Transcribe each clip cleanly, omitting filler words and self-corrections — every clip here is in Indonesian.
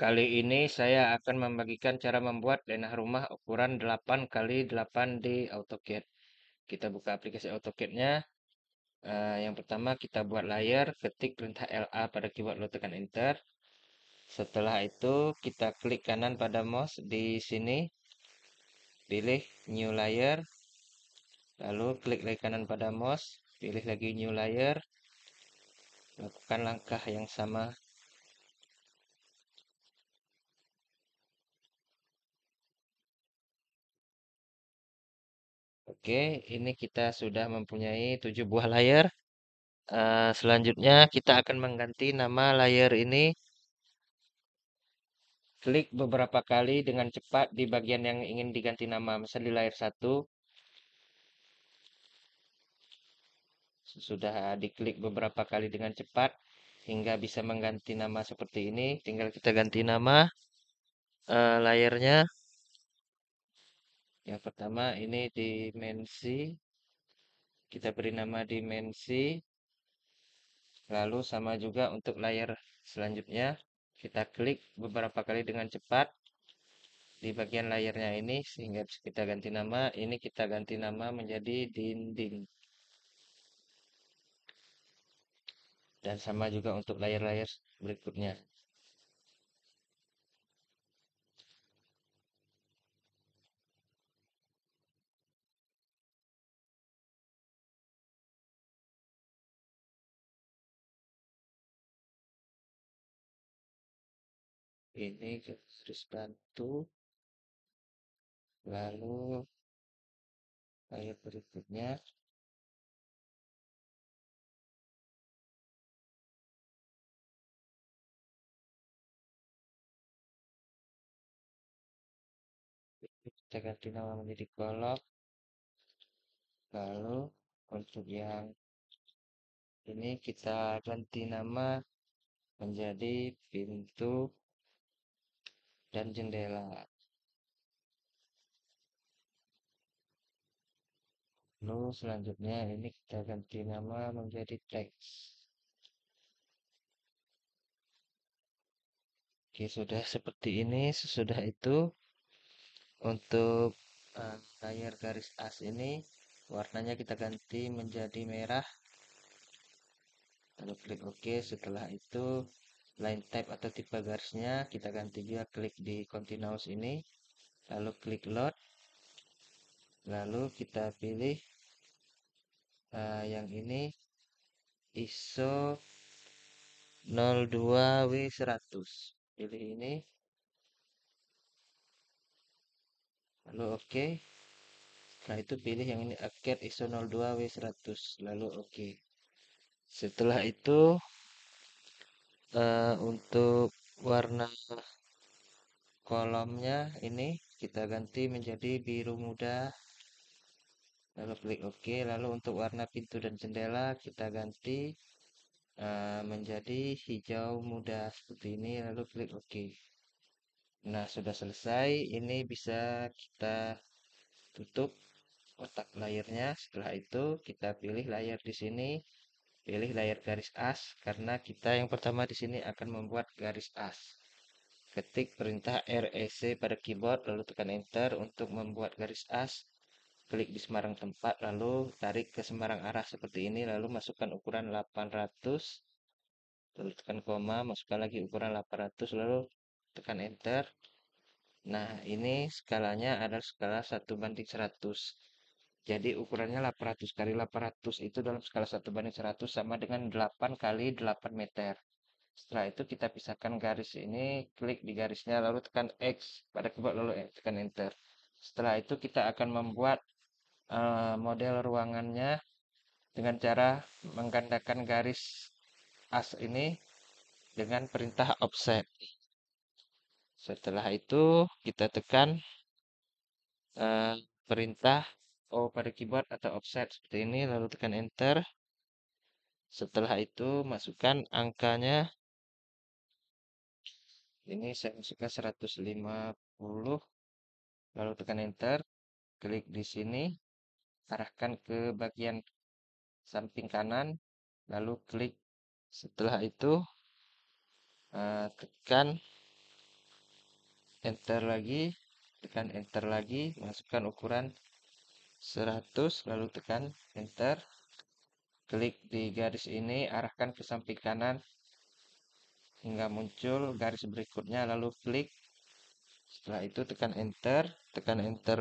Kali ini saya akan membagikan cara membuat denah rumah ukuran 8 kali 8 di AutoCAD. Kita buka aplikasi AutoCAD-nya. Yang pertama kita buat layer, ketik perintah LA pada keyboard lalu tekan Enter. Setelah itu kita klik kanan pada mouse di sini, pilih New Layer, lalu klik lagi kanan pada mouse, pilih lagi New Layer, lakukan langkah yang sama. Oke, ini kita sudah mempunyai 7 buah layer. Selanjutnya kita akan mengganti nama layer ini. Klik beberapa kali dengan cepat di bagian yang ingin diganti nama. Misal di layer 1. Sudah diklik beberapa kali dengan cepat hingga bisa mengganti nama seperti ini. Tinggal kita ganti nama layernya. Yang pertama ini dimensi. Kita beri nama dimensi. Lalu sama juga untuk layer selanjutnya. Kita klik beberapa kali dengan cepat di bagian layernya ini sehingga bisa kita ganti nama. Ini kita ganti nama menjadi dinding. Dan sama juga untuk layer-layer berikutnya. Ini garis bantu. Lalu layer berikutnya. Kita ganti nama menjadi kolom. Lalu untuk yang ini kita ganti nama menjadi pintu dan jendela. Lalu selanjutnya ini kita ganti nama menjadi teks. Oke, sudah seperti ini. Sesudah itu untuk layar garis as ini warnanya kita ganti menjadi merah. Lalu klik OK. Setelah itu line type atau tipe garisnya kita ganti juga, klik di continuous ini. Lalu klik load. Lalu kita pilih yang ini ISO 02W100. Pilih ini. Lalu OK. Setelah itu pilih yang ini AutoCAD ISO 02W100. Lalu OK. Setelah itu untuk warna kolomnya ini kita ganti menjadi biru muda. Lalu klik OK. Lalu untuk warna pintu dan jendela kita ganti menjadi hijau muda seperti ini. Lalu klik OK. Nah, sudah selesai. Ini bisa kita tutup kotak layernya. Setelah itu kita pilih layer di sini. Pilih layer garis as karena kita yang pertama di sini akan membuat garis as. Ketik perintah REC pada keyboard lalu tekan Enter untuk membuat garis as. Klik di sembarang tempat lalu tarik ke sembarang arah seperti ini, lalu masukkan ukuran 800. Lalu tekan koma, masukkan lagi ukuran 800 lalu tekan Enter. Nah, ini skalanya adalah skala 1:100. Jadi ukurannya 800 kali 800 itu dalam skala 1:100 sama dengan 8 kali 8 meter. Setelah itu kita pisahkan garis ini, klik di garisnya lalu tekan X pada keyboard lalu tekan Enter. Setelah itu kita akan membuat model ruangannya dengan cara menggandakan garis as ini dengan perintah offset. Setelah itu kita tekan perintah O pada keyboard atau offset seperti ini lalu tekan Enter. Setelah itu masukkan angkanya. Ini saya masukkan 150. Lalu tekan Enter. Klik di sini. Arahkan ke bagian samping kanan. Lalu klik. Setelah itu tekan enter lagi, tekan enter lagi, masukkan ukuran 100, lalu tekan enter, klik di garis ini, arahkan ke samping kanan hingga muncul garis berikutnya, lalu klik. Setelah itu tekan enter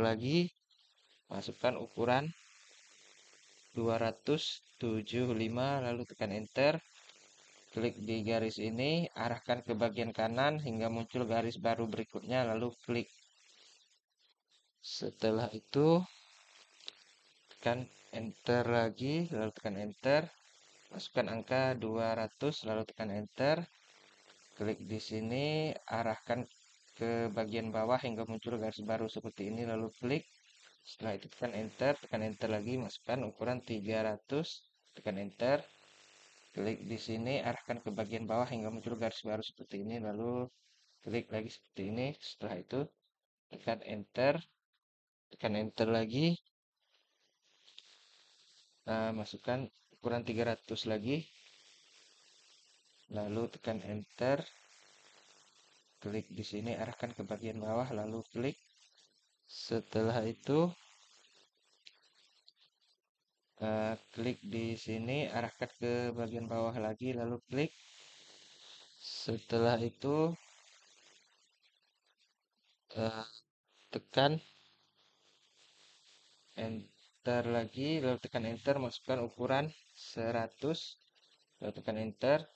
lagi, masukkan ukuran 275, lalu tekan enter, klik di garis ini, arahkan ke bagian kanan hingga muncul garis baru berikutnya, lalu klik. Setelah itu tekan enter lagi, lalu tekan enter, masukkan angka 200, lalu tekan enter, klik di sini, arahkan ke bagian bawah hingga muncul garis baru seperti ini, lalu klik. Setelah itu tekan enter lagi, masukkan ukuran 300, tekan enter, klik di sini, arahkan ke bagian bawah hingga muncul garis baru seperti ini, lalu klik lagi seperti ini. Setelah itu tekan enter lagi, masukkan ukuran 300 lagi, lalu tekan enter, klik di sini, arahkan ke bagian bawah, lalu klik. Setelah itu klik di sini, arahkan ke bagian bawah lagi, lalu klik. Setelah itu tekan enter lagi, lalu tekan enter, masukkan ukuran 100, lalu tekan enter,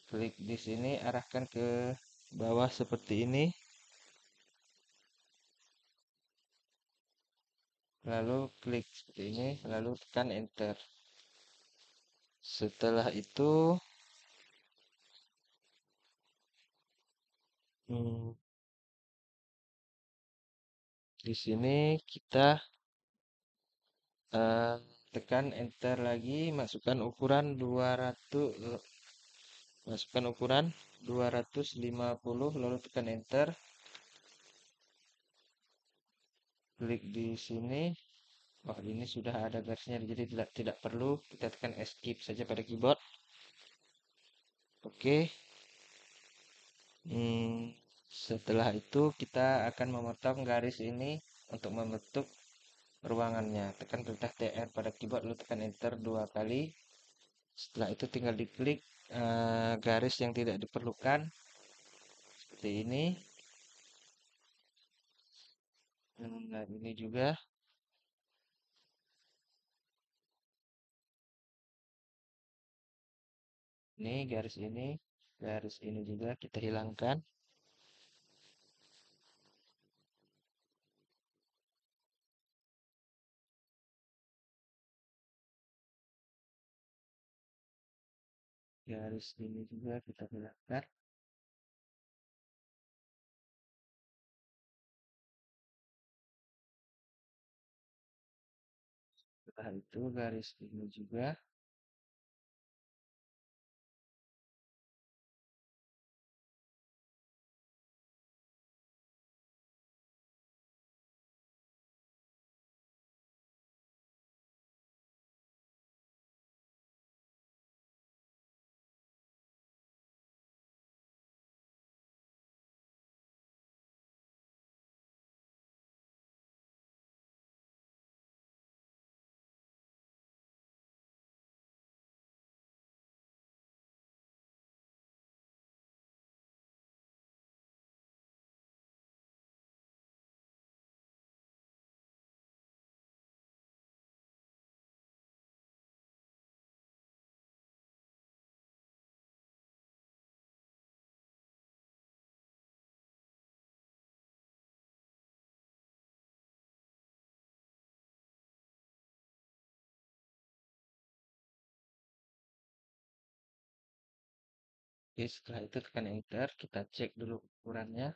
klik di sini, arahkan ke bawah seperti ini, lalu klik seperti ini, lalu tekan enter. Setelah itu di sini kita tekan enter lagi, masukkan ukuran 250, lalu tekan enter, klik di sini. Oh, ini sudah ada garisnya, jadi tidak perlu kita tekan escape saja pada keyboard. Oke. Setelah itu kita akan memotong garis ini untuk membentuk ruangannya. Tekan perintah TR pada keyboard, lalu tekan enter 2 kali. Setelah itu tinggal diklik garis yang tidak diperlukan seperti ini. Nah, ini juga. Ini garis ini juga kita hilangkan. Garis ini juga kita hilangkan. Setelah itu garis ini juga. Oke, setelah itu tekan enter, kita cek dulu ukurannya.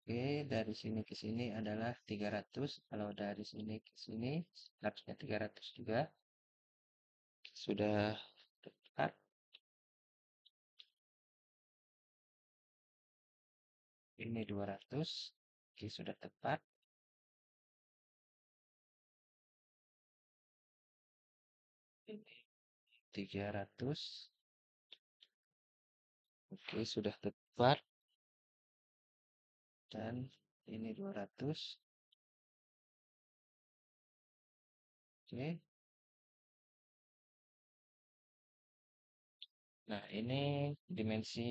Oke, dari sini ke sini adalah 300. Kalau dari sini ke sini harusnya 300 juga. Sudah tepat. Ini 200. Oke, sudah tepat. Ini 300. Oke, sudah tepat. Dan ini 200. Oke. Nah, ini dimensi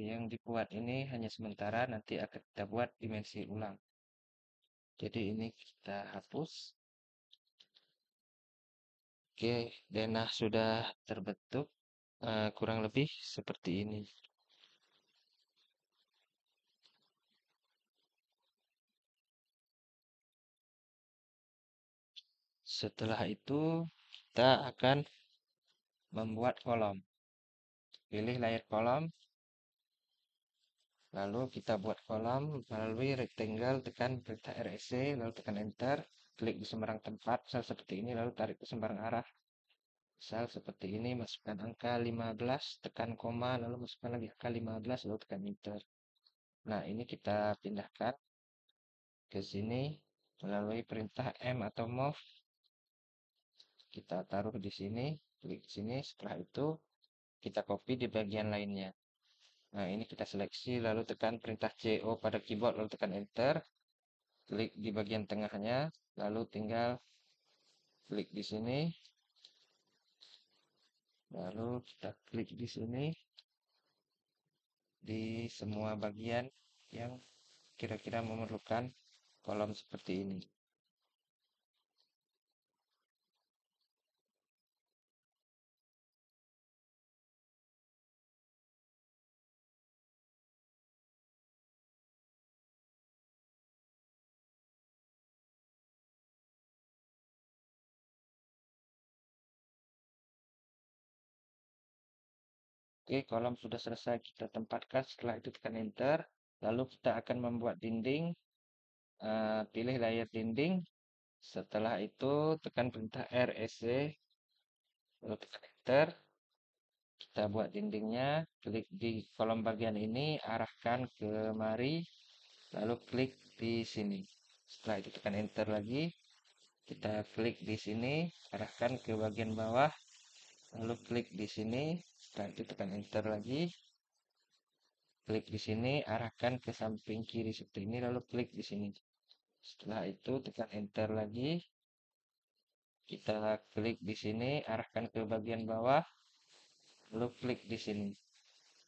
yang dibuat ini hanya sementara, nanti akan kita buat dimensi ulang. Jadi ini kita hapus. Oke, denah sudah terbentuk, kurang lebih seperti ini. Setelah itu, kita akan membuat kolom. Pilih layer kolom, lalu kita buat kolom melalui rectangle, tekan perintah RSC, lalu tekan enter, klik di sembarang tempat, misal seperti ini, lalu tarik ke sembarang arah. Misal seperti ini, masukkan angka 15, tekan koma, lalu masukkan lagi angka 15, lalu tekan enter. Nah, ini kita pindahkan ke sini melalui perintah M atau move. Kita taruh di sini, klik di sini, setelah itu kita copy di bagian lainnya. Nah, ini kita seleksi, lalu tekan perintah CO pada keyboard, lalu tekan enter, klik di bagian tengahnya, lalu tinggal klik di sini, lalu kita klik di sini, di semua bagian yang kira-kira memerlukan kolom seperti ini. Oke, kolom sudah selesai kita tempatkan, setelah itu tekan enter, lalu kita akan membuat dinding, pilih layer dinding, setelah itu tekan perintah RSC, lalu tekan enter, kita buat dindingnya, klik di kolom bagian ini, arahkan ke mari, lalu klik di sini. Setelah itu tekan enter lagi, kita klik di sini, arahkan ke bagian bawah, lalu klik di sini. Setelah itu tekan enter lagi, klik di sini, arahkan ke samping kiri seperti ini, lalu klik di sini. Setelah itu tekan enter lagi, kita klik di sini, arahkan ke bagian bawah, lalu klik di sini.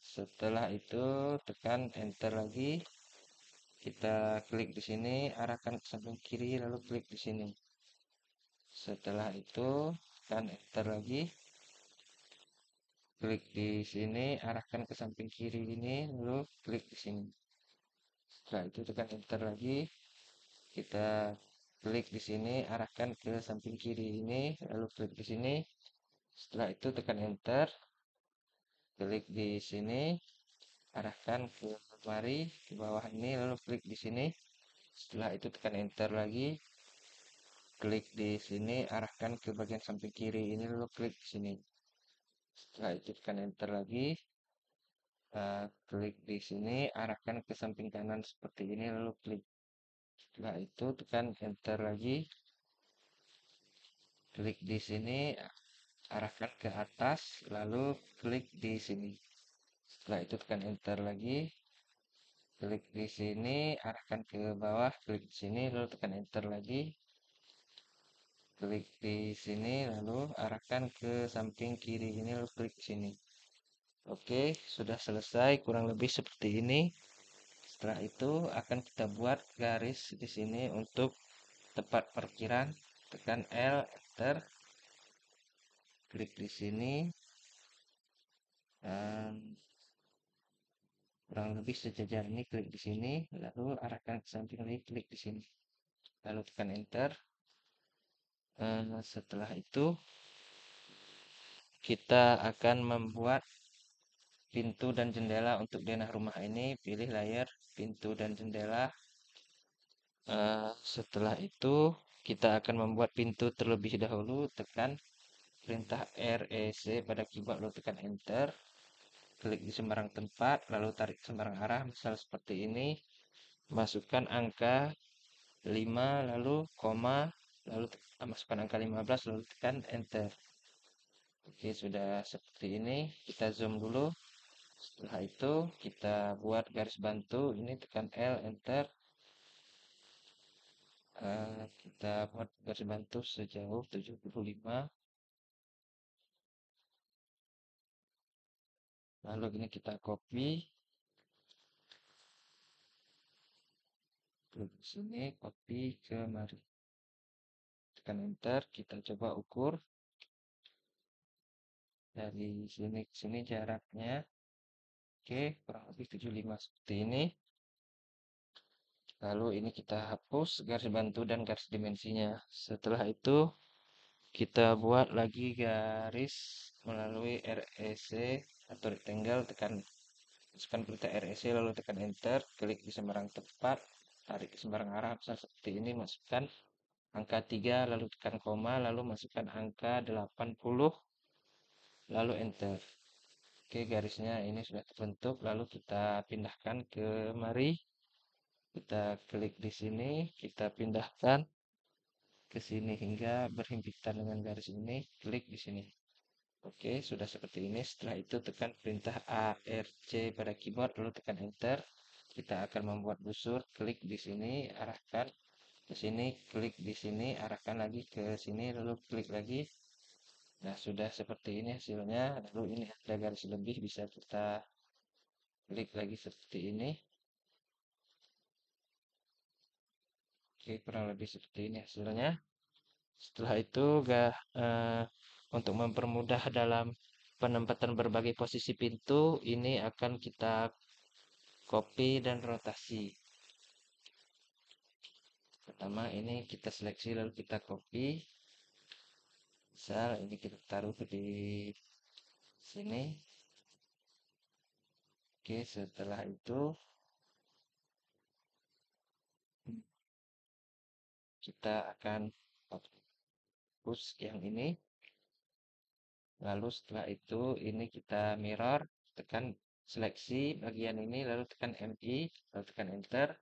Setelah itu tekan enter lagi, kita klik di sini, arahkan ke samping kiri, lalu klik di sini. Setelah itu tekan enter lagi, klik di sini, arahkan ke samping kiri ini, lalu klik di sini. Setelah itu tekan enter lagi, kita klik di sini, arahkan ke samping kiri ini, lalu klik di sini. Setelah itu tekan enter, klik di sini, arahkan ke mari ke bawah ini, lalu klik di sini. Setelah itu tekan enter lagi, klik di sini, arahkan ke bagian samping kiri ini, lalu klik di sini. Setelah itu tekan enter lagi, klik di sini, arahkan ke samping kanan seperti ini, lalu klik. Setelah itu tekan enter lagi, klik di sini, arahkan ke atas, lalu klik di sini. Setelah itu tekan enter lagi, klik di sini, arahkan ke bawah, klik di sini, lalu tekan enter lagi, klik di sini, lalu arahkan ke samping kiri ini, lalu klik di sini. Oke, sudah selesai, kurang lebih seperti ini. Setelah itu akan kita buat garis di sini untuk tempat parkiran. Tekan L, enter, klik di sini, dan kurang lebih sejajar ini, klik di sini, lalu arahkan ke samping lagi, klik di sini, lalu tekan enter. Setelah itu kita akan membuat pintu dan jendela untuk denah rumah ini. Pilih layar pintu dan jendela. Setelah itu kita akan membuat pintu terlebih dahulu. Tekan perintah REC pada keyboard, lalu tekan enter, klik di sembarang tempat, lalu tarik sembarang arah, misal seperti ini. Masukkan angka 5, lalu koma, lalu masukkan angka 15, lalu tekan enter. Oke, sudah seperti ini. Kita zoom dulu. Setelah itu kita buat garis bantu. Ini tekan L, enter. Kita buat garis bantu sejauh 75. Lalu ini kita copy. Klik sini, copy ke mari. Tekan enter. Kita coba ukur. Dari sini ke sini jaraknya. Oke, kurang lebih 75 seperti ini. Lalu ini kita hapus garis bantu dan garis dimensinya. Setelah itu kita buat lagi garis melalui REC atau rectangle, tekan perintah REC lalu tekan enter, klik di sembarang tempat, tarik ke sembarang arah, misal seperti ini, masukkan angka 3 lalu tekan koma lalu masukkan angka 80 lalu enter. Oke, garisnya ini sudah terbentuk, lalu kita pindahkan ke mari. Kita klik di sini, kita pindahkan ke sini hingga berhimpitan dengan garis ini, klik di sini. Oke, sudah seperti ini. Setelah itu tekan perintah ARC pada keyboard, lalu tekan enter. Kita akan membuat busur, klik di sini, arahkan ke sini, klik di sini, arahkan lagi ke sini, lalu klik lagi. Nah, sudah seperti ini hasilnya. Lalu ini ada garis lebih, bisa kita klik lagi seperti ini. Oke, kurang lebih seperti ini hasilnya. Setelah itu, untuk mempermudah dalam penempatan berbagai posisi pintu, ini akan kita copy dan rotasi. Pertama ini kita seleksi lalu kita copy. Misal ini kita taruh di sini. Oke, setelah itu kita akan hapus yang ini. Lalu setelah itu ini kita mirror, tekan seleksi bagian ini lalu tekan MI, lalu tekan enter.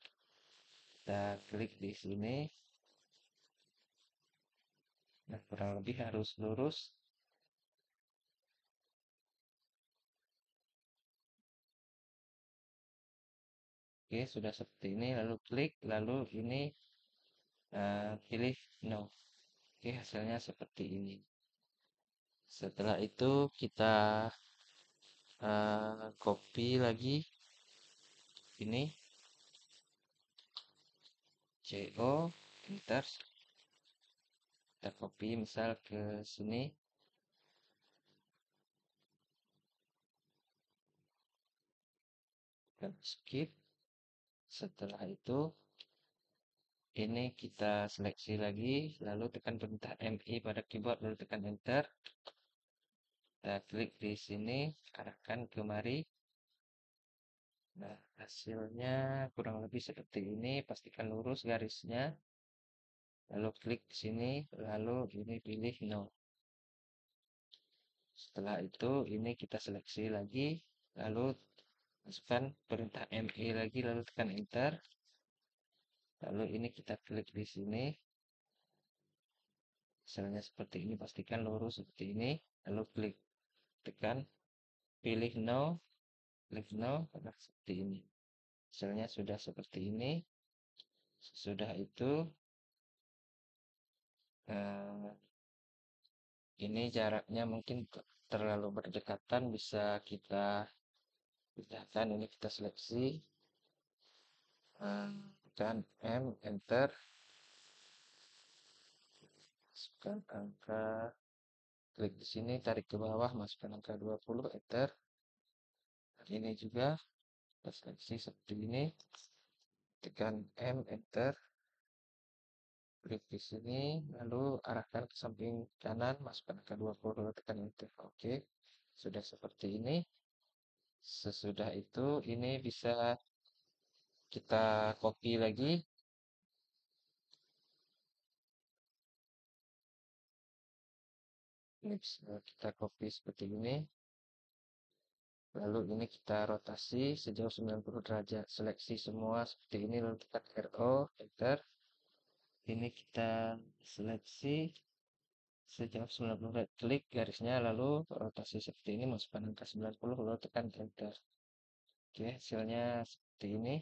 Kita klik di sini. Nah, kurang lebih harus lurus. Oke, sudah seperti ini. Lalu klik, lalu ini pilih no. Oke, hasilnya seperti ini. Setelah itu kita copy lagi ini CO, enter. Kita copy misal ke sini. Dan skip. Setelah itu ini kita seleksi lagi, lalu tekan perintah MI pada keyboard, lalu tekan enter. Kita klik di sini, arahkan kemari. Nah, hasilnya kurang lebih seperti ini. Pastikan lurus garisnya. Lalu klik sini, lalu ini pilih no. Setelah itu ini kita seleksi lagi, lalu masukkan perintah MI lagi, lalu tekan enter. Lalu ini kita klik di sini. Misalnya seperti ini, pastikan lurus seperti ini. Lalu klik, tekan, pilih no, klik no, seperti ini. Misalnya sudah seperti ini. Sudah itu, ini jaraknya mungkin terlalu berdekatan, bisa kita pindahkan. Ini kita seleksi, tekan M, enter. Masukkan angka, klik di sini, tarik ke bawah, masukkan angka 20, enter. Dan ini juga kita seleksi seperti ini, tekan M, enter. Klik di sini, lalu arahkan ke samping kanan, masukkan angka 20, lalu tekan enter. Oke, sudah seperti ini. Sesudah itu, ini bisa kita copy lagi. Ini bisa kita copy seperti ini. Lalu ini kita rotasi sejauh 90 derajat. Seleksi semua seperti ini, lalu tekan RO, enter. Ini kita seleksi. sejauh 90 derajat, klik garisnya, lalu rotasi seperti ini, masukkan angka 90, lalu tekan enter. Oke, hasilnya seperti ini.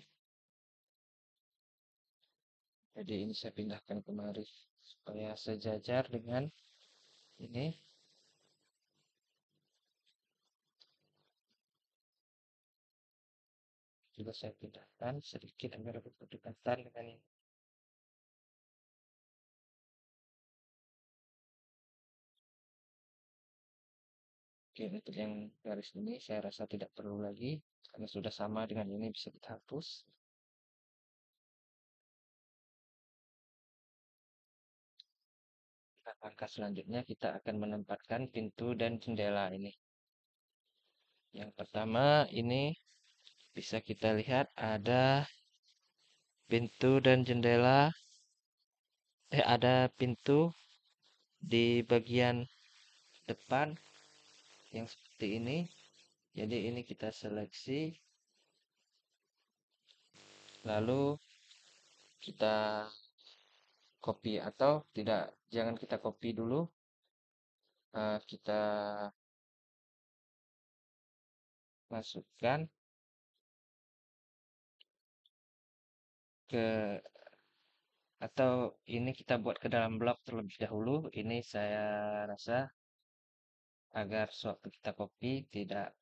Jadi ini saya pindahkan kemari supaya sejajar dengan ini. Juga saya pindahkan sedikit agar berdekatan dengan ini. Oke, untuk yang garis ini saya rasa tidak perlu lagi karena sudah sama dengan ini, bisa kita hapus. Nah, langkah selanjutnya kita akan menempatkan pintu dan jendela ini. Yang pertama ini bisa kita lihat ada pintu dan jendela, ada pintu di bagian depan yang seperti ini. Jadi ini kita seleksi, lalu kita copy atau tidak, jangan kita copy dulu. Kita masukkan ke, atau ini kita buat ke dalam blok terlebih dahulu. Ini saya rasa agar sewaktu kita copy tidak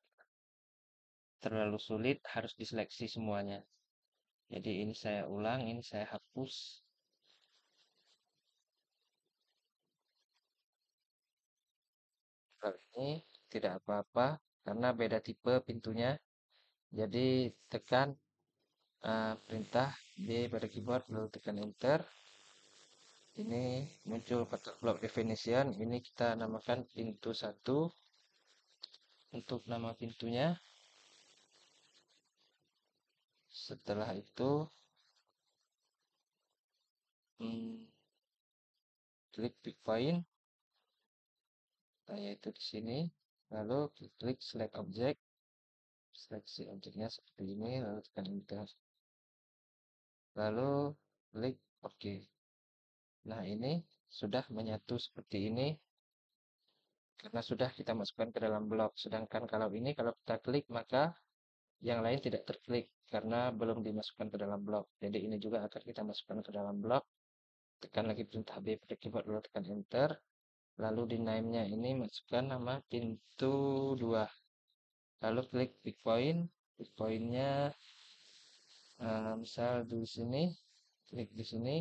terlalu sulit, harus diseleksi semuanya. Jadi ini saya ulang, ini saya hapus. Kalau ini tidak apa-apa karena beda tipe pintunya. Jadi tekan perintah D pada keyboard lalu tekan enter. Ini muncul kotak block definition. Ini kita namakan pintu 1. Untuk nama pintunya, setelah itu hmm, klik pick point, yaitu di sini. Lalu klik select object, seleksi objeknya seperti ini, lalu tekan enter. Lalu klik OK. Nah, ini sudah menyatu seperti ini karena sudah kita masukkan ke dalam blok. Sedangkan kalau ini, kalau kita klik, maka yang lain tidak terklik karena belum dimasukkan ke dalam blok. Jadi ini juga akan kita masukkan ke dalam blok. Tekan lagi perintah B pada keyboard, lalu tekan enter. Lalu di name-nya ini masukkan nama pintu 2. Lalu klik pick point. Pick point-nya misal di sini, klik di sini.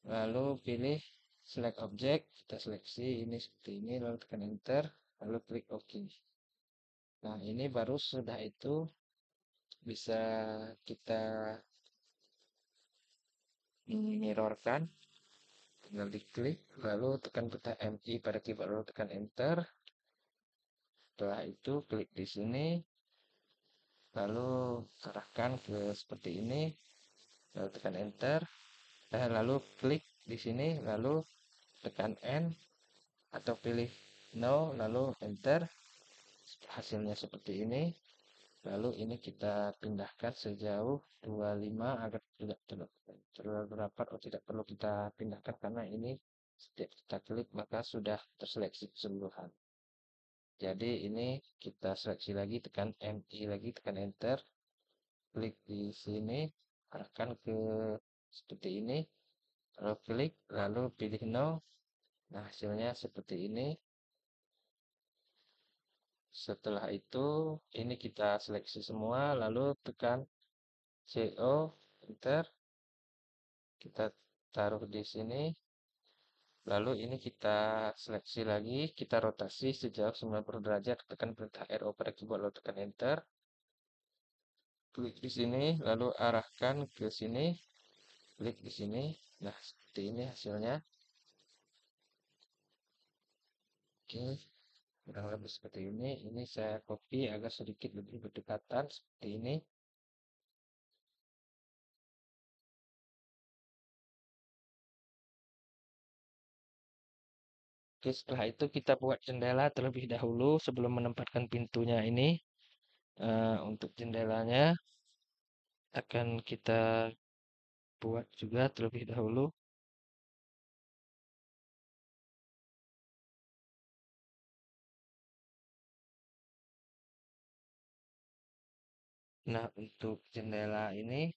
Lalu pilih select object, kita seleksi ini seperti ini, lalu tekan enter, lalu klik OK. Nah, ini baru sudah itu bisa kita mirrorkan, tinggal diklik, lalu tekan peta MI pada keyboard, lalu tekan enter. Setelah itu klik di sini, lalu arahkan ke seperti ini, lalu tekan enter, lalu klik di sini, lalu tekan N atau pilih no, lalu enter. Hasilnya seperti ini. Lalu ini kita pindahkan sejauh 25 agar tidak terlalu rapat, atau tidak perlu kita pindahkan karena ini setiap kita klik maka sudah terseleksi keseluruhan. Jadi ini kita seleksi lagi, tekan MI lagi, tekan enter, klik di sini, arahkan ke seperti ini, lalu klik, lalu pilih no. Nah, hasilnya seperti ini. Setelah itu ini kita seleksi semua, lalu tekan CO, enter, kita taruh di sini. Lalu ini kita seleksi lagi, kita rotasi sejauh 90 derajat, tekan perintah RO pada keyboard, lalu tekan enter. Klik di sini, lalu arahkan ke sini, klik di sini. Nah, seperti ini hasilnya. Oke, kurang lebih seperti ini. Ini saya copy agar sedikit lebih berdekatan seperti ini. Oke, setelah itu kita buat jendela terlebih dahulu sebelum menempatkan pintunya ini. Untuk jendelanya akan kita buat juga terlebih dahulu. Nah, untuk jendela ini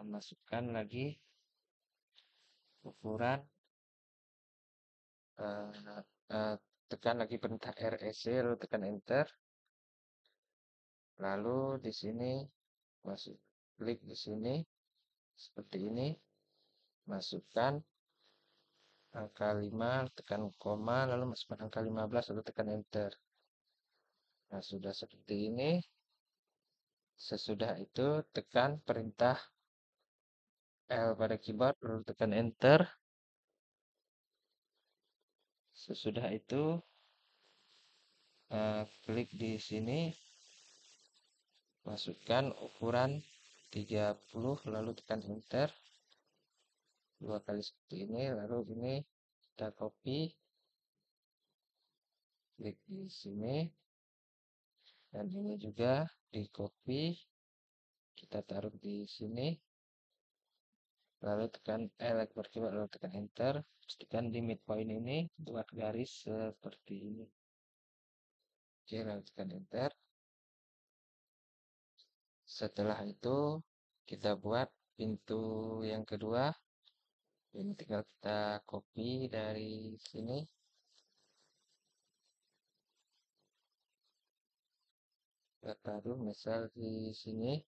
masukkan lagi ukuran, eh, eh, tekan lagi perintah REC lalu tekan enter. Lalu di sini masuk klik di sini seperti ini, masukkan angka 5, tekan koma, lalu masukkan angka 15, lalu tekan enter. Nah, sudah seperti ini. Sesudah itu tekan perintah L pada keyboard, lalu tekan enter. Sesudah itu klik di sini, masukkan ukuran 30, lalu tekan enter. Dua kali seperti ini, lalu ini kita copy, klik di sini, dan ini juga di copy, kita taruh di sini, lalu tekan ekor keyboard, lalu tekan enter. Pastikan di midpoint ini buat garis seperti ini. Oke, lalu tekan enter. Setelah itu kita buat pintu yang kedua. Ini tinggal kita copy dari sini, kita taruh misal di sini.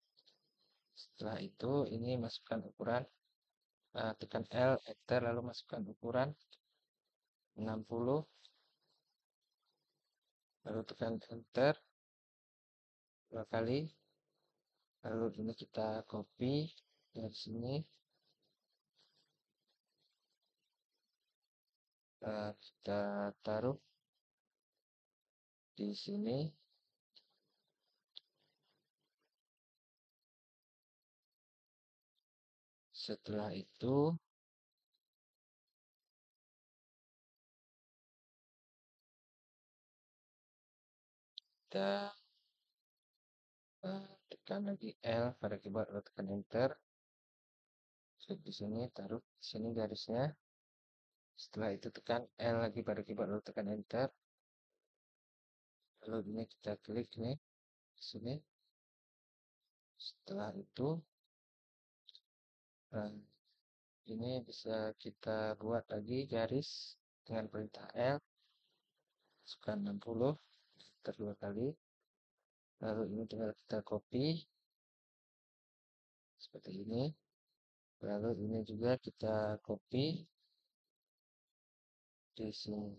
Setelah itu ini masukkan ukuran, tekan L, enter, lalu masukkan ukuran 60, lalu tekan enter dua kali. Lalu ini kita copy dari sini, kita taruh di sini. Setelah itu kita tekan lagi L pada keyboard, lalu tekan enter. Klik di sini, taruh di sini garisnya. Setelah itu tekan L lagi pada keyboard, lalu tekan enter. Lalu ini kita klik nih di sini. Setelah itu ini bisa kita buat lagi garis dengan perintah L, masukkan 60, kedua kali. Lalu ini tinggal kita copy seperti ini. Lalu ini juga kita copy di sini.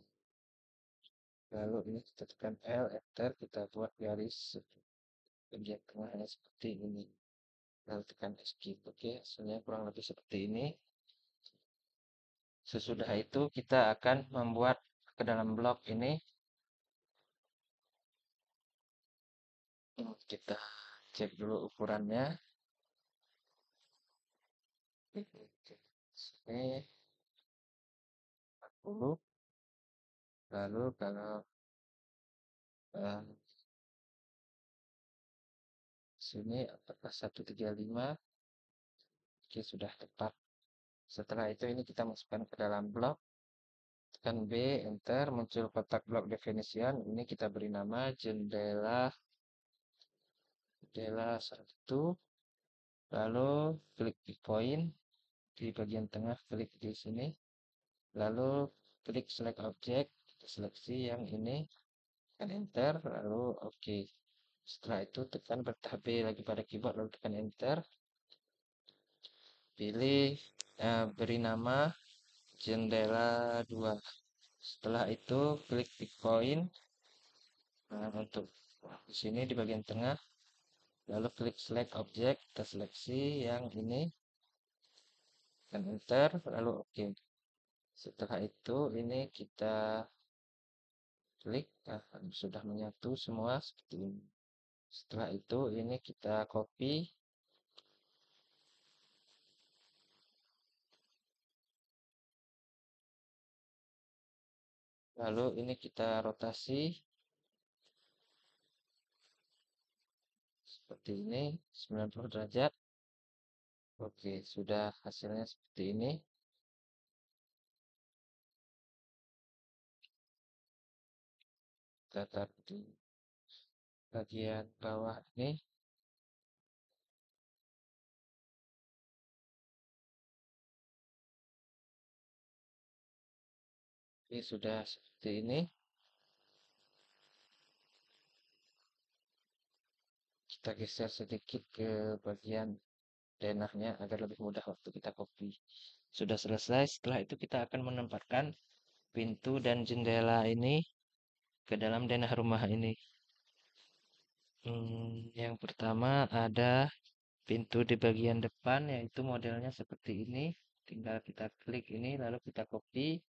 Lalu ini kita tekan L, enter, kita buat garis bagian tengahnya seperti ini. Lalu tekan escape. Oke, hasilnya kurang lebih seperti ini. Sesudah itu kita akan membuat ke dalam blok ini. Kita cek dulu ukurannya. Sini 40. Lalu kalau sini apakah 135? Oke, sudah tepat. Setelah itu ini kita masukkan ke dalam blok. Tekan B, enter, muncul kotak blok definition. Ini kita beri nama jendela 1. Lalu klik di point di bagian tengah, klik di sini. Lalu klik select object, kita seleksi yang ini, tekan enter, lalu oke. Setelah itu tekan perintah B lagi pada keyboard, lalu tekan enter. Pilih, beri nama jendela 2. Setelah itu klik di point, untuk di sini di bagian tengah, lalu klik select object, kita seleksi yang ini, tekan enter, lalu oke. Setelah itu ini kita klik, sudah menyatu semua seperti ini. Setelah itu ini kita copy, lalu ini kita rotasi seperti ini 90 derajat. Oke, sudah hasilnya seperti ini. Kita taruh di bagian bawah ini sudah seperti ini. Kita geser sedikit ke bagian denahnya agar lebih mudah waktu kita copy. Sudah selesai. Setelah itu kita akan menempatkan pintu dan jendela ini ke dalam denah rumah ini. Yang pertama ada pintu di bagian depan, yaitu modelnya seperti ini. Tinggal kita klik ini lalu kita copy.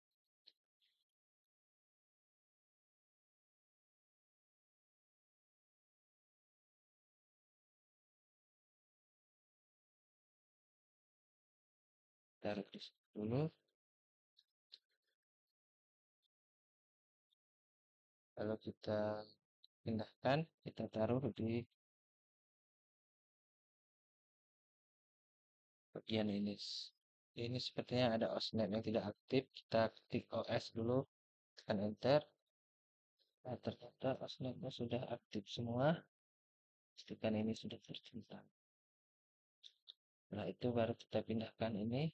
Taruh di situ dulu. Lalu kita pindahkan, kita taruh di bagian ini. Ini sepertinya ada OSNet yang tidak aktif. Kita ketik OS dulu, tekan enter. Nah, ternyata OSNetnya sudah aktif semua. Pastikan ini sudah tercentang. Setelah itu baru kita pindahkan ini.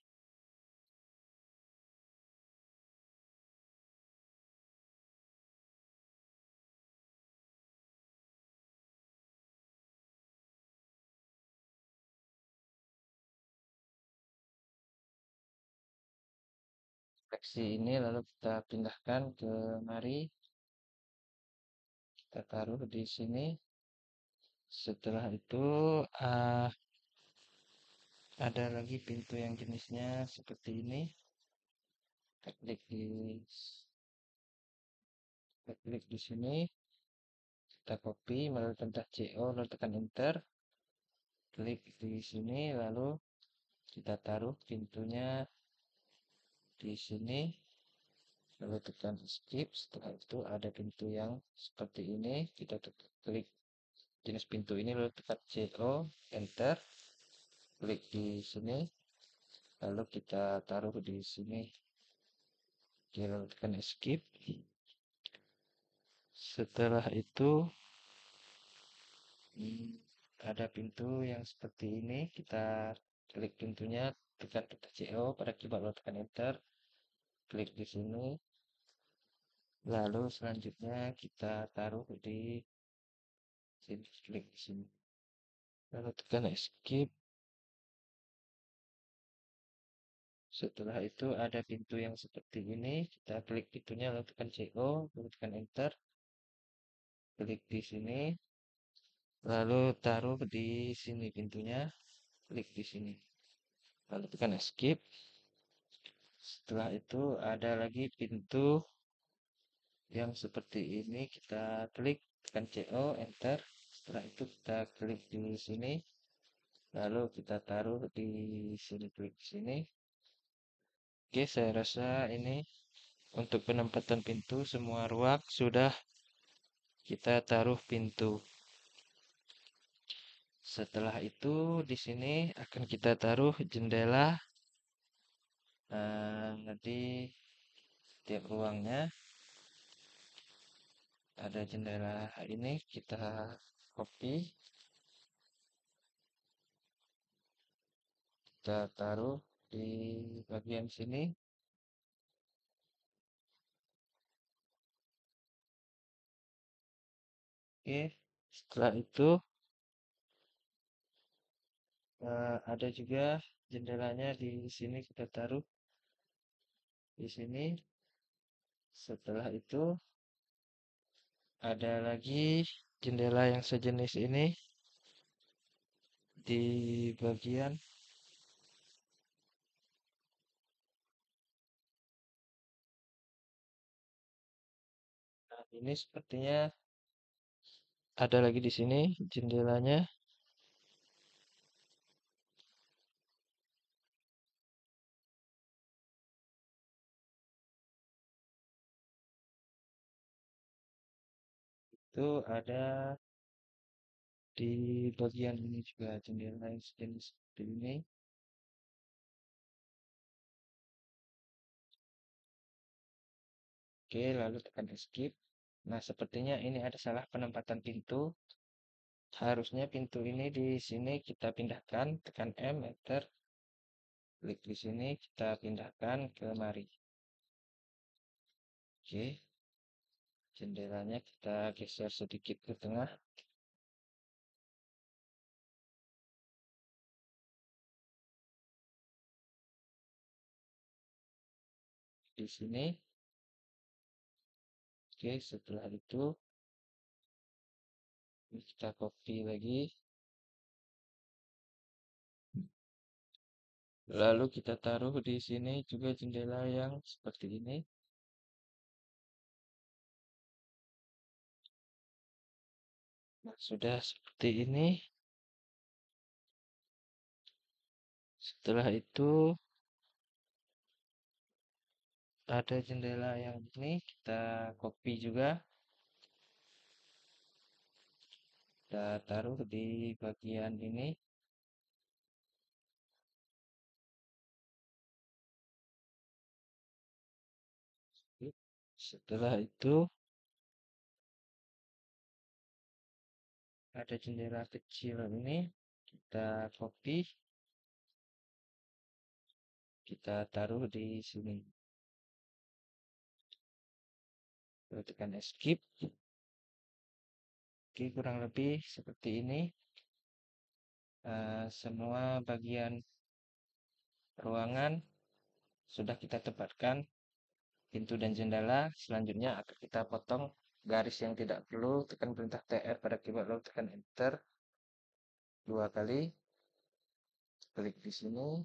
Seksi ini lalu kita pindahkan ke mari. Kita taruh di sini. Setelah itu ada lagi pintu yang jenisnya seperti ini. Kita klik di sini. Kita copy melalui perintah CO lalu tekan enter. Klik di sini lalu kita taruh pintunya di sini. Lalu tekan skip. Setelah itu ada pintu yang seperti ini. Kita klik jenis pintu ini lalu tekan CO, enter, klik di sini, lalu kita taruh di sini. Oke, lalu tekan escape. Setelah itu ada pintu yang seperti ini. Kita klik pintunya, tekan tombol CO pada keyboard lalu tekan enter, klik di sini. Lalu selanjutnya kita taruh di sini, klik di sini. Lalu tekan escape. Setelah itu ada pintu yang seperti ini. Kita klik pintunya lalu tekan CO, lalu tekan enter. Klik di sini. Lalu taruh di sini pintunya. Klik di sini. Lalu tekan escape. Setelah itu ada lagi pintu yang seperti ini. Kita klik, tekan CO, enter. Setelah itu kita klik di sini. Lalu kita taruh di sini, klik di sini. Oke, saya rasa ini untuk penempatan pintu semua ruang sudah kita taruh pintu. Setelah itu di sini akan kita taruh jendela di tiap ruangnya. Ada jendela ini kita copy, kita taruh di bagian sini. Oke, setelah itu ada juga jendelanya di sini kita taruh di sini. Setelah itu ada lagi jendela yang sejenis ini di bagian ini sepertinya ada lagi di sini jendelanya. Itu ada di bagian ini juga jendela yang sejenis seperti ini. Oke, lalu tekan escape. Nah, sepertinya ini ada salah penempatan pintu. Harusnya pintu ini di sini kita pindahkan, tekan M, enter, klik di sini, kita pindahkan ke mari. Oke, jendelanya kita geser sedikit ke tengah. Di sini. Oke, setelah itu kita copy lagi. Lalu kita taruh di sini juga jendela yang seperti ini. Nah, sudah seperti ini. Setelah itu ada jendela yang ini, kita copy juga. Kita taruh di bagian ini. Setelah itu ada jendela kecil ini, kita copy, kita taruh di sini. Lalu tekan escape. Oke, kurang lebih seperti ini. Semua bagian ruangan sudah kita tempatkan pintu dan jendela. Selanjutnya akan kita potong garis yang tidak perlu. Tekan perintah TR pada keyboard lalu tekan enter 2 kali. Klik di sini,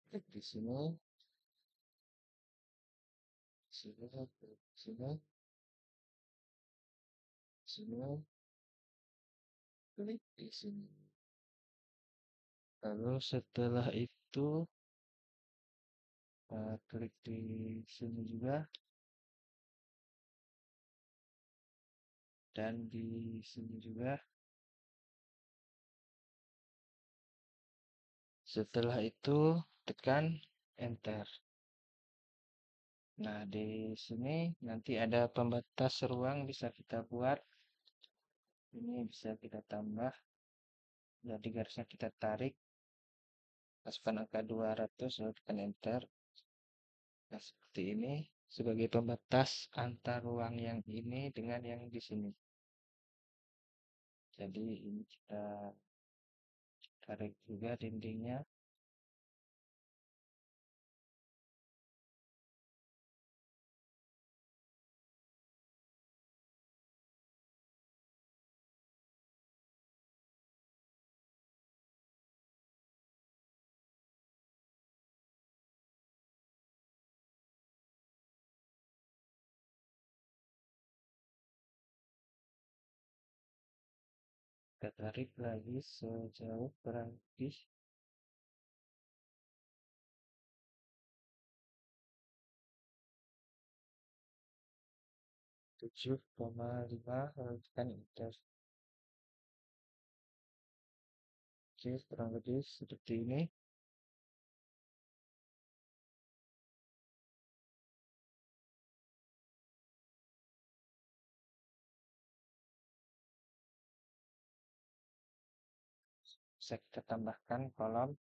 klik di sini, sini, klik di sini, sini, klik di sini. Lalu setelah itu klik di sini juga dan di sini juga. Setelah itu tekan enter. Nah, di sini nanti ada pembatas ruang bisa kita buat. Ini bisa kita tambah. Jadi garisnya kita tarik. Masukkan angka 200 lalu tekan enter. Nah, seperti ini sebagai pembatas antar ruang yang ini dengan yang di sini. Jadi ini kita tarik juga dindingnya. Kita tarik lagi sejauh kurang lebih 7,5 lalu tekan enter. Oke, kurang lebih seperti ini. Bisa kita tambahkan kolom.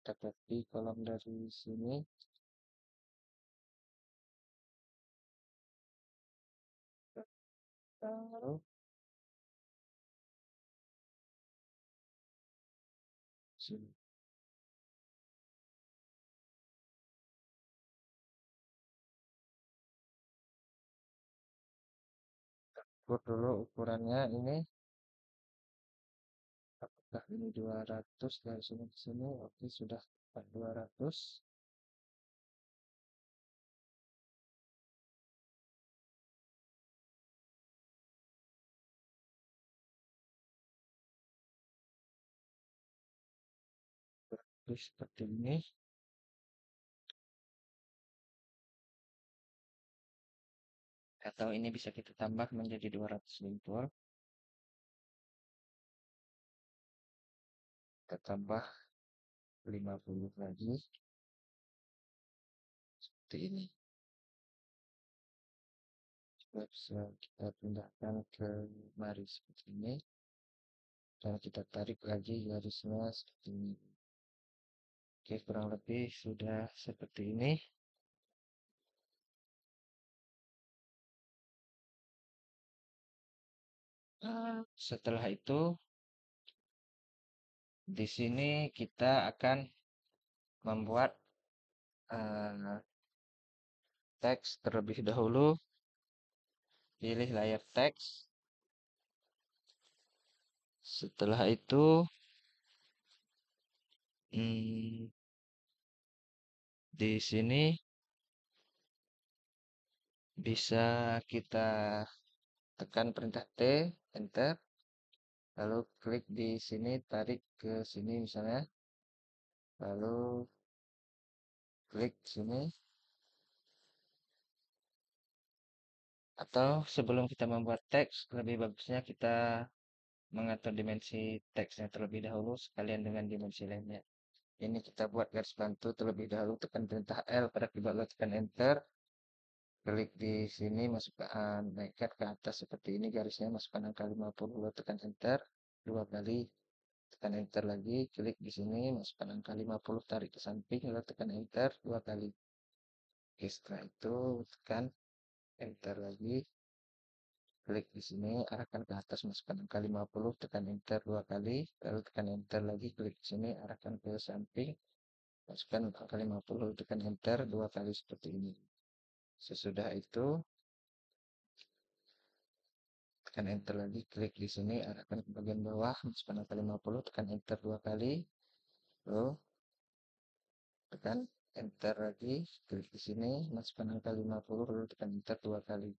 Kita copy kolom dari sini. Taruh sini. Ukur dulu ukurannya ini. Apakah ini 200 dari sini ke sini? Oke, sudah 200. Terus seperti ini. Atau ini bisa kita tambah menjadi 250. Kita tambah 50 lagi. Seperti ini. bisa kita pindahkan ke mari seperti ini dan kita tarik lagi garisnya seperti ini. Oke, kurang lebih sudah seperti ini. Setelah itu, di sini kita akan membuat eh, teks terlebih dahulu. Pilih layar teks. Setelah itu, hmm, di sini bisa kita tekan perintah T, enter, lalu klik di sini, tarik ke sini misalnya, lalu klik sini, atau sebelum kita membuat teks, lebih bagusnya kita mengatur dimensi teksnya terlebih dahulu sekalian dengan dimensi lainnya. Ini kita buat garis bantu terlebih dahulu, tekan perintah L pada keyboard, lalu tekan enter, klik di sini, masukkan naikkan ke atas seperti ini garisnya, masukkan angka 50, lalu tekan enter dua kali, tekan enter lagi, klik di sini, masukkan angka 50, tarik ke samping, lalu tekan enter dua kali. Oke, setelah itu tekan enter lagi, klik di sini, arahkan ke atas, masukkan angka 50, tekan enter dua kali, lalu tekan enter lagi, klik di sini, arahkan ke samping, masukkan angka 50, lalu tekan enter dua kali seperti ini. Sesudah itu, tekan enter lagi, klik di sini, arahkan ke bagian bawah, masukkan angka 50, tekan enter dua kali, lalu tekan enter lagi, klik di sini, masukkan angka 50, lalu tekan enter dua kali.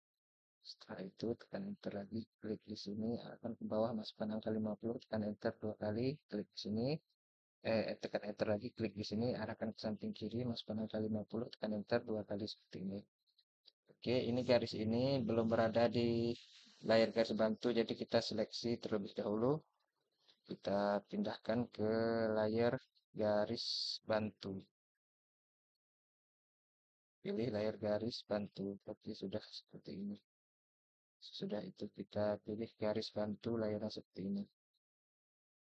Setelah itu tekan enter lagi, klik di sini, arahkan ke bawah, masukkan angka 50, tekan enter dua kali, klik di sini, tekan enter lagi, klik di sini, arahkan ke samping kiri, masukkan angka 50, tekan enter dua kali seperti ini. Oke, ini garis ini belum berada di layar garis bantu, jadi kita seleksi terlebih dahulu. Kita pindahkan ke layar garis bantu. Pilih layar garis bantu, tapi sudah seperti ini. Sudah itu kita pilih garis bantu layarnya seperti ini.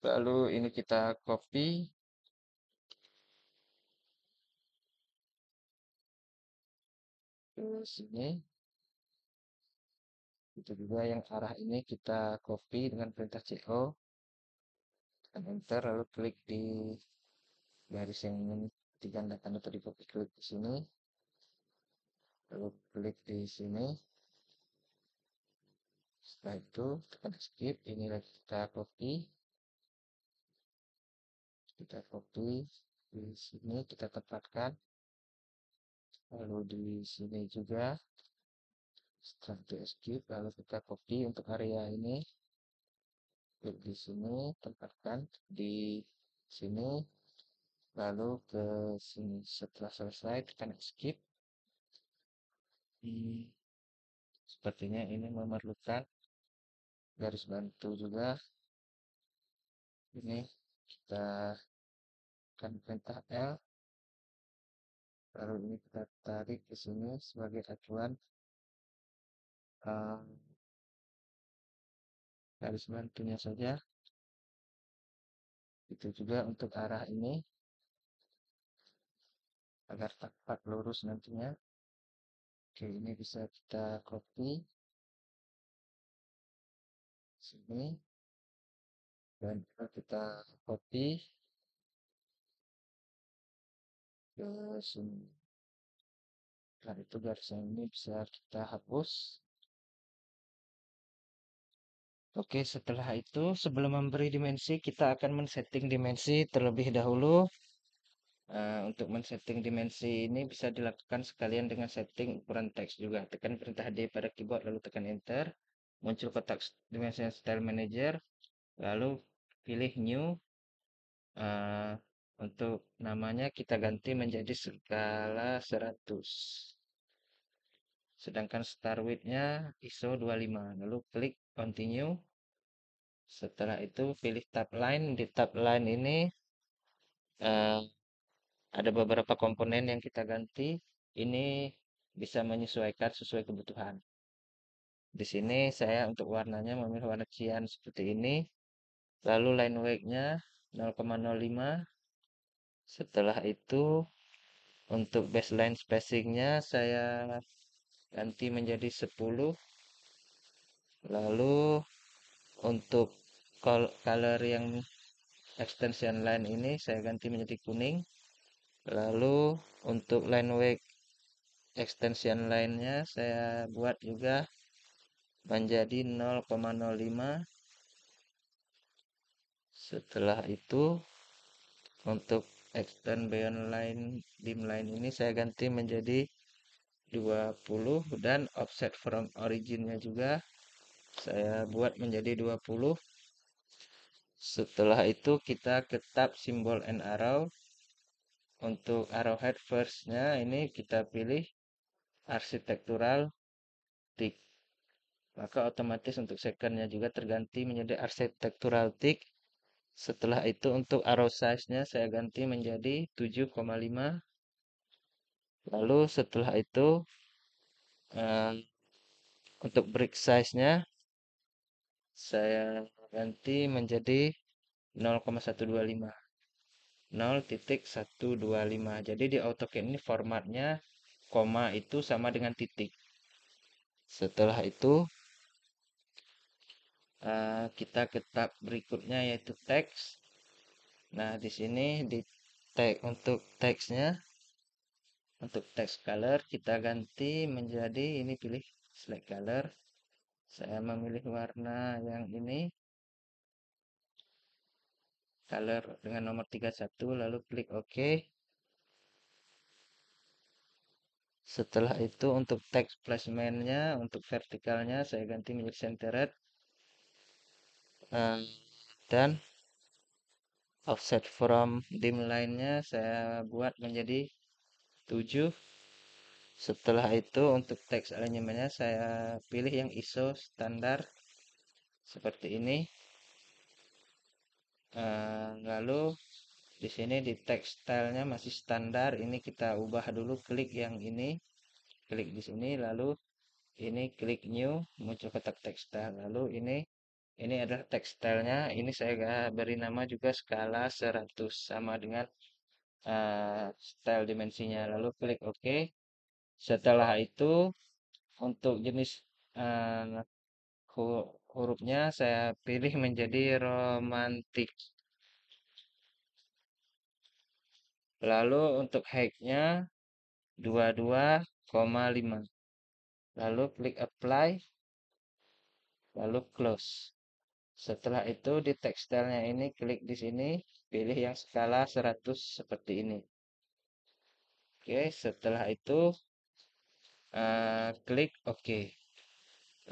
Lalu ini kita copy ke sini. Itu juga yang arah ini kita copy dengan perintah CO. Tekan enter lalu klik di garis yang ingin digandakan atau di copy, klik di sini. Lalu klik di sini. Setelah itu tekan escape. Ini lagi kita copy di sini, kita tempatkan, lalu di sini juga. Setelah itu escape, lalu kita copy untuk area ini, klik di sini, tempatkan di sini, lalu ke sini. Setelah selesai tekan escape. Sepertinya ini memerlukan garis bantu juga. Ini kita akan perintah L, lalu ini kita tarik ke sini sebagai acuan garis bantunya saja. Itu juga untuk arah ini agar tepat lurus nantinya. Oke, ini bisa kita copy sini dan kita copy ke sini. Nah, itu garis yang ini bisa kita hapus. Oke, setelah itu sebelum memberi dimensi, kita akan men-setting dimensi terlebih dahulu. Untuk men-setting dimensi ini bisa dilakukan sekalian dengan setting ukuran teks juga. Tekan perintah D pada keyboard lalu tekan enter. Muncul kotak dimensi style manager. Lalu pilih new. Uh, untuk namanya kita ganti menjadi skala 100. Sedangkan start width-nya ISO 25. Lalu klik continue. Setelah itu pilih tab line. Di tab line ini uh, ada beberapa komponen yang kita ganti. Ini bisa menyesuaikan sesuai kebutuhan. Di sini saya untuk warnanya memilih warna cyan seperti ini. Lalu line weight-nya 0,05. Setelah itu untuk baseline spacing-nya saya ganti menjadi 10. Lalu untuk color yang extension line ini saya ganti menjadi kuning. Lalu untuk line weight extension line-nya saya buat juga menjadi 0,05. Setelah itu untuk extend beyond line dim line ini saya ganti menjadi 20 dan offset from originnya juga saya buat menjadi 20. Setelah itu kita ketap simbol and arrow. Untuk arrowhead first-nya ini kita pilih architectural tick. Maka otomatis untuk second-nya juga terganti menjadi architectural tick. Setelah itu untuk arrow size-nya saya ganti menjadi 7,5. Lalu setelah itu untuk brick size-nya saya ganti menjadi 0,125. 0,125. Jadi di AutoCAD ini formatnya koma itu sama dengan titik. Setelah itu kita ke tab berikutnya yaitu teks. Nah, di sini di tag untuk teksnya, untuk text color kita ganti menjadi ini, pilih select color. Saya memilih warna yang ini, color dengan nomor 31, lalu klik OK. Setelah itu untuk text placement-nya, untuk vertikalnya saya ganti menjadi centered. Dan offset from dim line-nya saya buat menjadi 7. Setelah itu untuk text alignment-nya saya pilih yang ISO standar seperti ini. Lalu di sini di text style-nya masih standar. Ini kita ubah dulu, klik yang ini, klik di sini, lalu ini klik new, muncul kotak text style. Lalu ini adalah text style-nya. Ini saya beri nama juga skala 100 sama dengan style dimensinya. Lalu klik OK. Setelah itu untuk jenis hurufnya saya pilih menjadi romantik. Lalu untuk height-nya 22,5. Lalu klik apply. Lalu close. Setelah itu di tekstilnya ini klik di sini, pilih yang skala 100 seperti ini. Oke, setelah itu klik OK.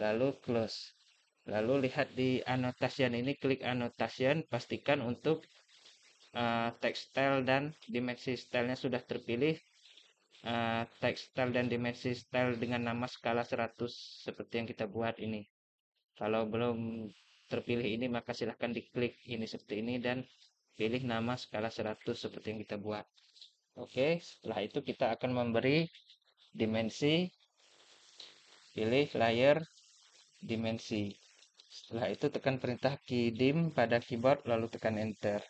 Lalu close. Lalu lihat di annotation ini, klik annotation, pastikan untuk text style dan dimensi stylenya sudah terpilih. Text style dan dimensi style dengan nama skala 100 seperti yang kita buat ini. Kalau belum terpilih ini, maka silahkan diklik ini seperti ini dan pilih nama skala 100 seperti yang kita buat. Oke, setelah itu kita akan memberi dimensi, pilih layer, dimensi. Setelah itu tekan perintah key dim pada keyboard lalu tekan enter.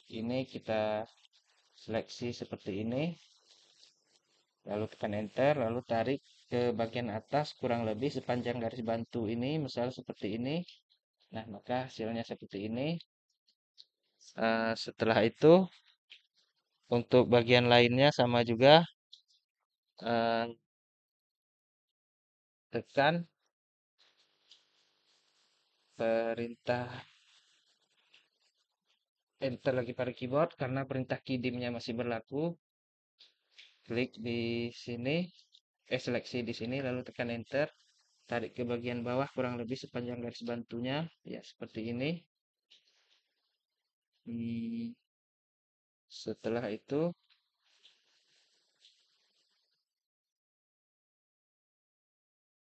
Ini kita seleksi seperti ini. Lalu tekan enter, lalu tarik ke bagian atas kurang lebih sepanjang garis bantu ini, misal seperti ini. Nah, maka hasilnya seperti ini. Setelah itu untuk bagian lainnya sama juga, tekan perintah enter lagi pada keyboard karena perintah keydimnya masih berlaku. Klik di sini, seleksi di sini, lalu tekan enter. Tarik ke bagian bawah kurang lebih sepanjang garis bantunya, ya seperti ini. Setelah itu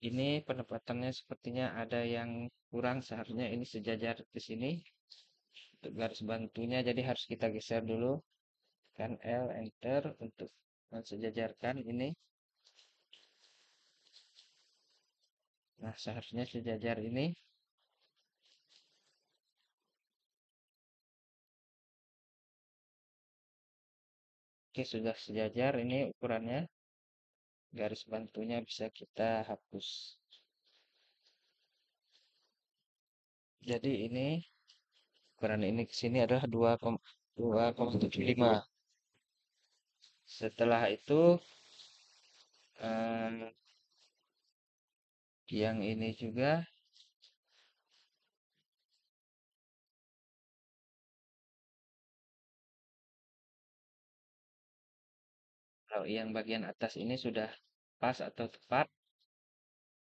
ini penempatannya sepertinya ada yang kurang, seharusnya ini sejajar di sini untuk garis bantunya, jadi harus kita geser dulu. Tekan L, enter untuk mensejajarkan ini. Nah, seharusnya sejajar ini. Oke, sudah sejajar ini ukurannya. Garis bantunya bisa kita hapus. Jadi ini ukuran ini ke sini adalah 2,75. Setelah itu eh, yang ini juga, kalau yang bagian atas ini sudah pas atau tepat.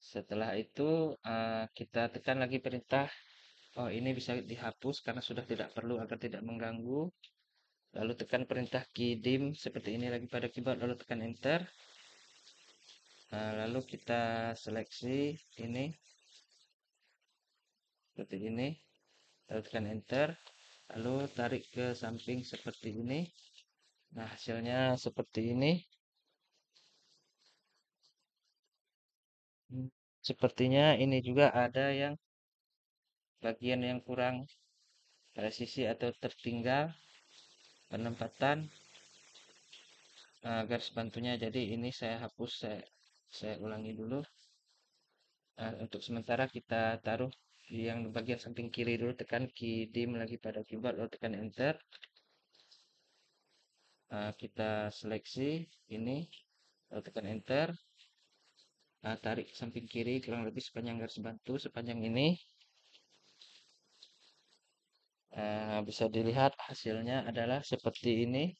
Setelah itu kita tekan lagi perintah. Oh, ini bisa dihapus karena sudah tidak perlu agar tidak mengganggu. Lalu tekan perintah key dim seperti ini lagi pada keyboard, lalu tekan enter. Lalu kita seleksi ini seperti ini, lalu tekan enter. Lalu tarik ke samping seperti ini. Nah, hasilnya seperti ini. Sepertinya ini juga ada yang bagian yang kurang presisi atau tertinggal penempatan garis bantunya. Jadi ini saya hapus, saya ulangi dulu. Untuk sementara kita taruh di yang bagian samping kiri dulu, tekan key dim lagi pada keyboard, lalu tekan enter. Kita seleksi ini, lalu tekan enter. Tarik ke samping kiri kurang lebih sepanjang garis bantu sepanjang ini. Bisa dilihat hasilnya adalah seperti ini.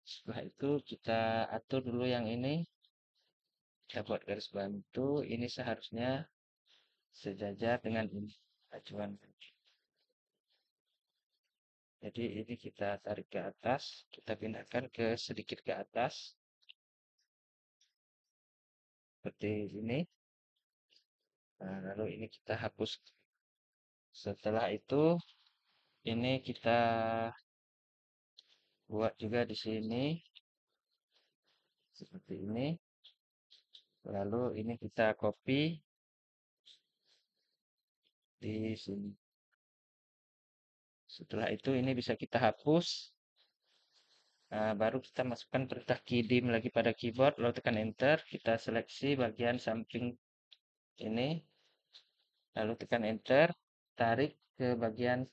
Setelah itu kita atur dulu yang ini. Kita buat garis bantu. Ini seharusnya sejajar dengan ini. Acuan. Jadi ini kita tarik ke atas. Kita pindahkan ke sedikit ke atas. Seperti ini. Lalu ini kita hapus. Setelah itu ini kita buat juga di sini. Seperti ini. Lalu ini kita copy di sini. Setelah itu ini bisa kita hapus. Baru kita masukkan perintah key dim lagi pada keyboard, lalu tekan enter. Kita seleksi bagian samping ini, lalu tekan enter. Tarik ke bagian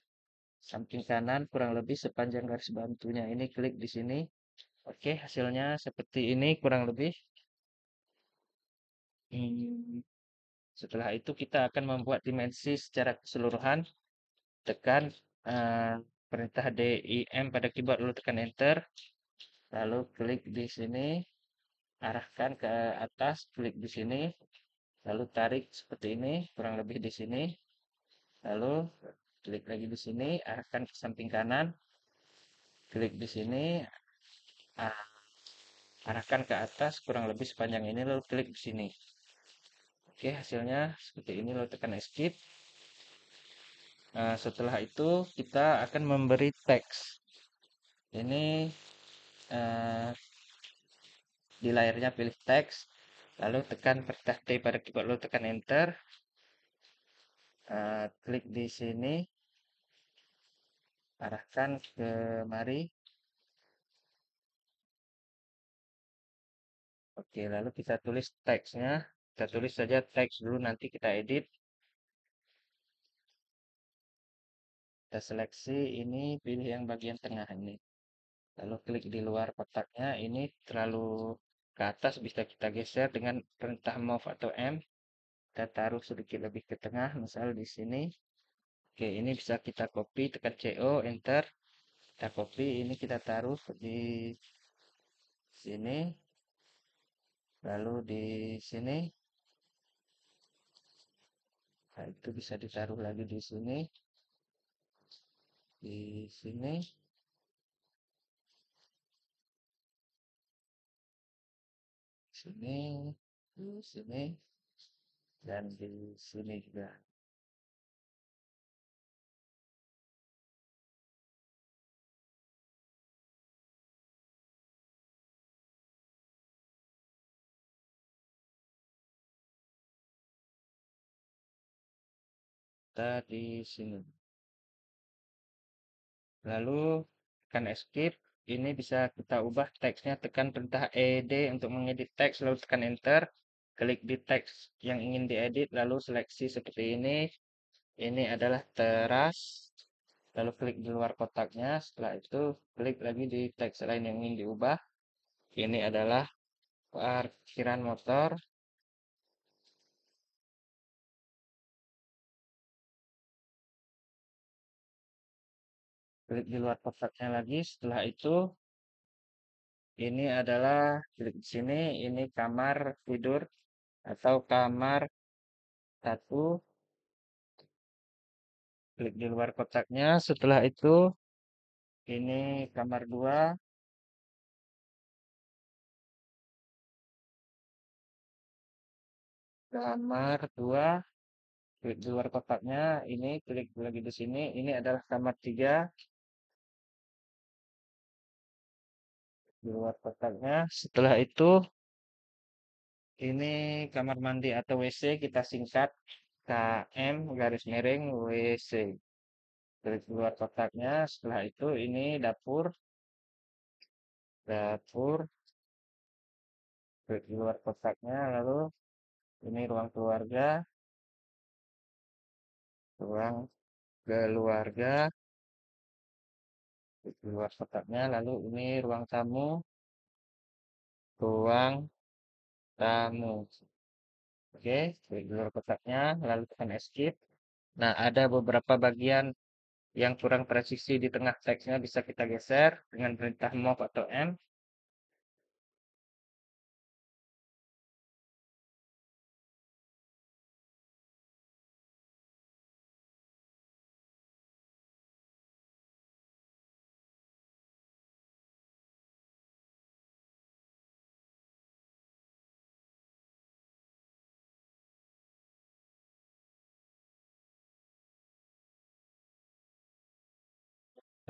samping kanan kurang lebih sepanjang garis bantunya. Ini klik di sini. Oke, hasilnya seperti ini kurang lebih. Setelah itu kita akan membuat dimensi secara keseluruhan. Tekan perintah DIM pada keyboard, lalu tekan enter. Lalu klik di sini, arahkan ke atas, klik di sini, lalu tarik seperti ini, kurang lebih di sini. Lalu klik lagi di sini, arahkan ke samping kanan, klik di sini, arahkan ke atas, kurang lebih sepanjang ini, lalu klik di sini. Oke, hasilnya seperti ini, lalu tekan escape. Setelah itu kita akan memberi teks. Ini di layarnya pilih teks, lalu tekan perintah T pada keyboard, lalu tekan enter. Klik di sini, arahkan ke mari. Oke, lalu kita tulis teksnya. Kita tulis saja teks dulu, nanti kita edit. Kita seleksi ini, pilih yang bagian tengah ini. Lalu klik di luar kotaknya, ini terlalu ke atas, bisa kita geser dengan perintah move atau M. Kita taruh sedikit lebih ke tengah, misal di sini. Oke, ini bisa kita copy, tekan CO, enter. Kita copy, ini kita taruh di sini. Lalu di sini. Nah, itu bisa ditaruh lagi di sini. Di sini. Sini. Di sini. Dan di sini juga. kita di sini. Lalu tekan escape. Ini bisa kita ubah teksnya, tekan perintah ED untuk mengedit teks, lalu tekan enter. Klik di teks yang ingin diedit, lalu seleksi seperti ini. Ini adalah teras. Lalu klik di luar kotaknya. Setelah itu klik lagi di teks lain yang ingin diubah. Ini adalah parkiran motor. Klik di luar kotaknya lagi. Setelah itu ini adalah klik di sini. Ini kamar tidur atau kamar 1. Klik di luar kotaknya. Setelah itu ini kamar 2. Kamar 2. Klik di luar kotaknya. Ini klik lagi di sini. Ini adalah kamar 3. Di luar kotaknya. Setelah itu ini kamar mandi atau WC, kita singkat KM garis miring WC. Klik di luar kotaknya. Setelah itu ini dapur. Dapur. Klik di luar kotaknya. Lalu ini ruang keluarga. Ruang keluarga. Klik di luar kotaknya. Lalu ini ruang tamu. Ruang tamu. Oke, klik di luar kotaknya. Lalu tekan escape. Nah, ada beberapa bagian yang kurang presisi di tengah teksnya, bisa kita geser dengan perintah move atau M.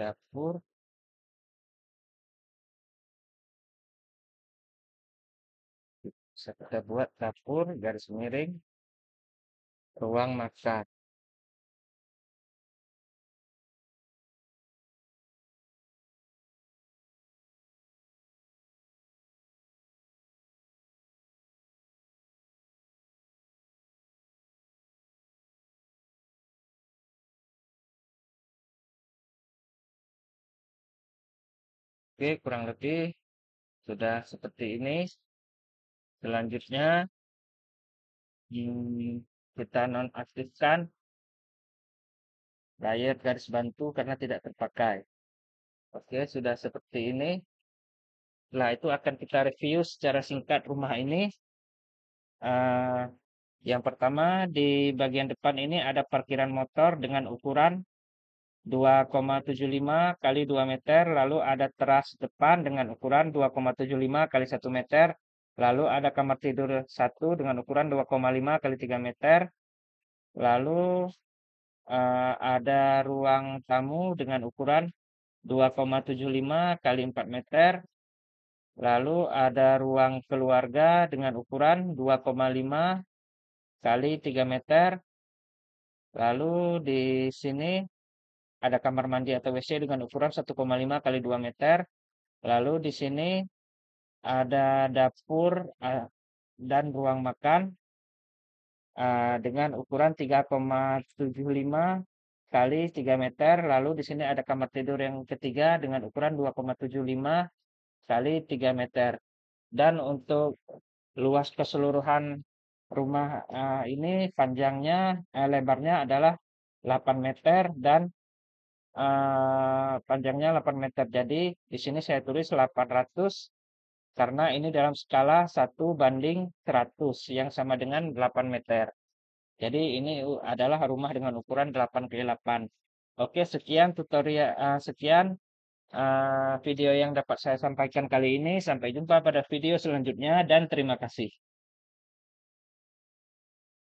Dapur. Bisa kita buat dapur garis miring ruang makan. Oke, kurang lebih sudah seperti ini. Selanjutnya kita nonaktifkan layar garis bantu karena tidak terpakai. Oke, sudah seperti ini. Setelah itu akan kita review secara singkat rumah ini. Eh, yang pertama, di bagian depan ini ada parkiran motor dengan ukuran 2,75 kali 2 meter. Lalu ada teras depan dengan ukuran 2,75 kali 1 meter. Lalu ada kamar tidur 1 dengan ukuran 2,5 kali 3 meter. Lalu ada ruang tamu dengan ukuran 2,75 kali 4 meter. Lalu ada ruang keluarga dengan ukuran 2,5 kali 3 meter. Lalu di sini ada kamar mandi atau WC dengan ukuran 1,5 kali 2 meter. Lalu di sini ada dapur dan ruang makan dengan ukuran 3,75 kali 3 meter. Lalu di sini ada kamar tidur yang ketiga dengan ukuran 2,75 kali 3 meter. Dan untuk luas keseluruhan rumah ini panjangnya, lebarnya adalah 8 meter dan panjangnya 8 meter. Jadi di sini saya tulis 800 karena ini dalam skala 1:100 yang sama dengan 8 meter. Jadi ini adalah rumah dengan ukuran 8x8. Oke, sekian tutorial, sekian video yang dapat saya sampaikan kali ini. Sampai jumpa pada video selanjutnya dan terima kasih.